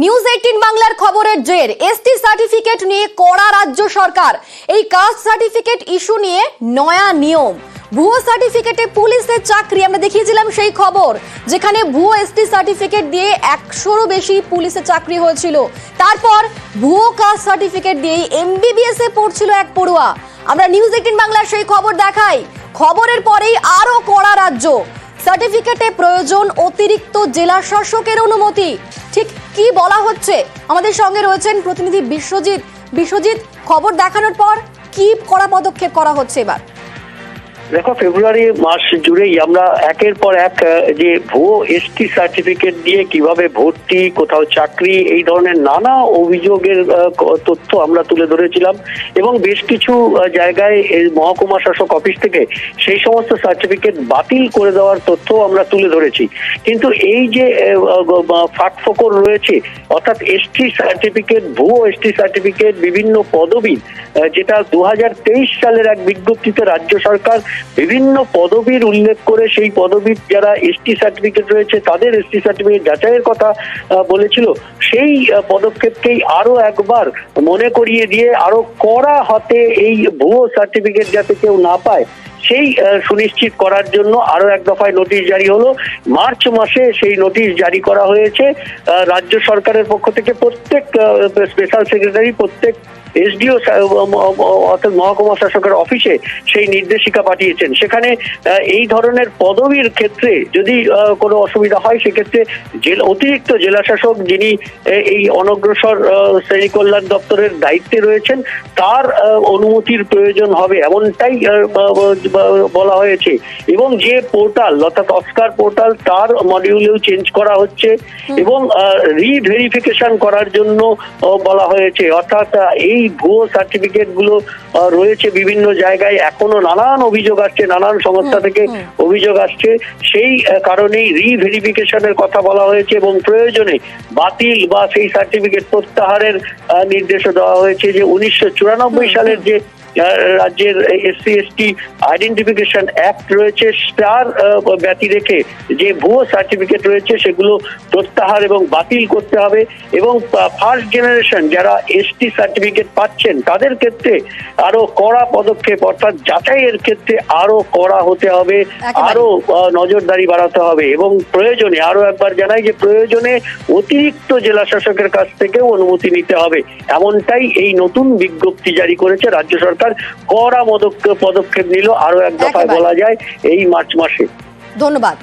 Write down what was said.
News 18 বাংলার খবরের জের এসটি সার্টিফিকেট নিয়ে কড়া রাজ্য সরকার। এই কাস্ট সার্টিফিকেট ইস্যু নিয়ে নয়া নিয়ম। ভুয়ো সার্টিফিকেটে পুলিশের চাকরি আমরা দেখিয়েছিলাম সেই খবর, যেখানে ভুয়ো এসটি সার্টিফিকেট দিয়ে 100-এরও বেশি পুলিশের চাকরি হয়েছিল। তারপর ভুয়ো কাস্ট সার্টিফিকেট দিয়ে এমবিবিএস এ পড়ছিল এক পড়ুয়া। আমরা নিউজ 18 বাংলার সেই খবর দেখাই। খবরের পরেই আরো কড়া রাজ্য। সার্টিফিকেটে প্রয়োজন অতিরিক্ত জেলা শাসকের অনুমতি। ঠিক কি বলা হচ্ছে, আমাদের সঙ্গে রয়েছেন প্রতিনিধি বিশ্বজিৎ। খবর দেখানোর পর কি কড়া পদক্ষেপ করা হচ্ছে এবার? দেখো, ফেব্রুয়ারি মাস জুড়েই আমরা একের পর এক যে ভুয়ো এসটি সার্টিফিকেট দিয়ে কিভাবে ভর্তি, কোথাও চাকরি, এই ধরনের নানা অভিযোগের তথ্য আমরা তুলে ধরেছিলাম এবং বেশ কিছু জায়গায় মহকুমা শাসক অফিস থেকে সেই সমস্ত সার্টিফিকেট বাতিল করে দেওয়ার তথ্য আমরা তুলে ধরেছি। কিন্তু এই যে ফাঁকফোকর রয়েছে, অর্থাৎ এসটি সার্টিফিকেট, ভুয়ো এসটি সার্টিফিকেট, বিভিন্ন পদবি, যেটা 2023 সালের এক বিজ্ঞপ্তিতে রাজ্য সরকার বিভিন্ন পদবীর উল্লেখ করে সেই পদবীর যারা এসটি সার্টিফিকেট রয়েছে তাদের এসটি সার্টিফিকেট যাচাইয়ের কথা বলেছিল, সেই পদক্ষেপকেই আরো একবার মনে করিয়ে দিয়ে আরো কড়া হাতে এই ভুয়ো সার্টিফিকেট যাতে কেউ না পায় সেই সুনিশ্চিত করার জন্য আরো এক দফায় নোটিশ জারি হলো। মার্চ মাসে সেই নোটিশ জারি করা হয়েছে রাজ্য সরকারের পক্ষ থেকে। প্রত্যেক স্পেশাল সেক্রেটারি, প্রত্যেক এসডিও অর্থাৎ মহকুমা শাসকের অফিসে সেই নির্দেশিকা পাঠিয়েছেন। সেখানে এই ধরনের পদবীর ক্ষেত্রে যদি কোনো অসুবিধা হয়, সেক্ষেত্রে অতিরিক্ত জেলা শাসক, যিনি এই অনগ্রসর শ্রেণী কল্যাণ দপ্তরের দায়িত্বে রয়েছেন, তার অনুমতির প্রয়োজন হবে, এমনটাই বলা হয়েছে। এবং যে পোর্টাল, অর্থাৎ অস্কার পোর্টাল, তার মডিউলেও চেঞ্জ করা হচ্ছে এবং রিভেরিফিকেশন করার জন্য বলা হয়েছে। অর্থাৎ এই ভুয়ো সার্টিফিকেট গুলো রয়েছে বিভিন্ন জায়গায়, এখনো নানান অভিযোগ আসছে, নানান সংস্থা থেকে অভিযোগ আসছে। সেই কারণেই রিভেরিফিকেশনের কথা বলা হয়েছে এবং প্রয়োজনে বাতিল বা সেই সার্টিফিকেট প্রত্যাহারের নির্দেশও দেওয়া হয়েছে। যে 1994 সালের যে রাজ্যের এসসি এসটি আইডেন্টিফিকেশন অ্যাক্ট রয়েছে, তার ব্যতি রেখে যে ভুয়ো সার্টিফিকেট রয়েছে সেগুলো প্রত্যাহার এবং বাতিল করতে হবে। এবং ফার্স্ট জেনারেশন যারা এসটি সার্টিফিকেট পাচ্ছেন তাদের ক্ষেত্রে আরো কড়া পদক্ষেপ, অর্থাৎ যাচাইয়ের ক্ষেত্রে আরো কড়া হতে হবে, আরো নজরদারি বাড়াতে হবে। এবং প্রয়োজনে, আরো একবার জানাই যে প্রয়োজনে অতিরিক্ত জেলা শাসকের কাছ থেকেও অনুমতি নিতে হবে, এমনটাই এই নতুন বিজ্ঞপ্তি জারি করেছে রাজ্য সরকার। কড়া পদক্ষেপ নিল আরো এক দফায় বলা যায় এই মার্চ মাসে। ধন্যবাদ।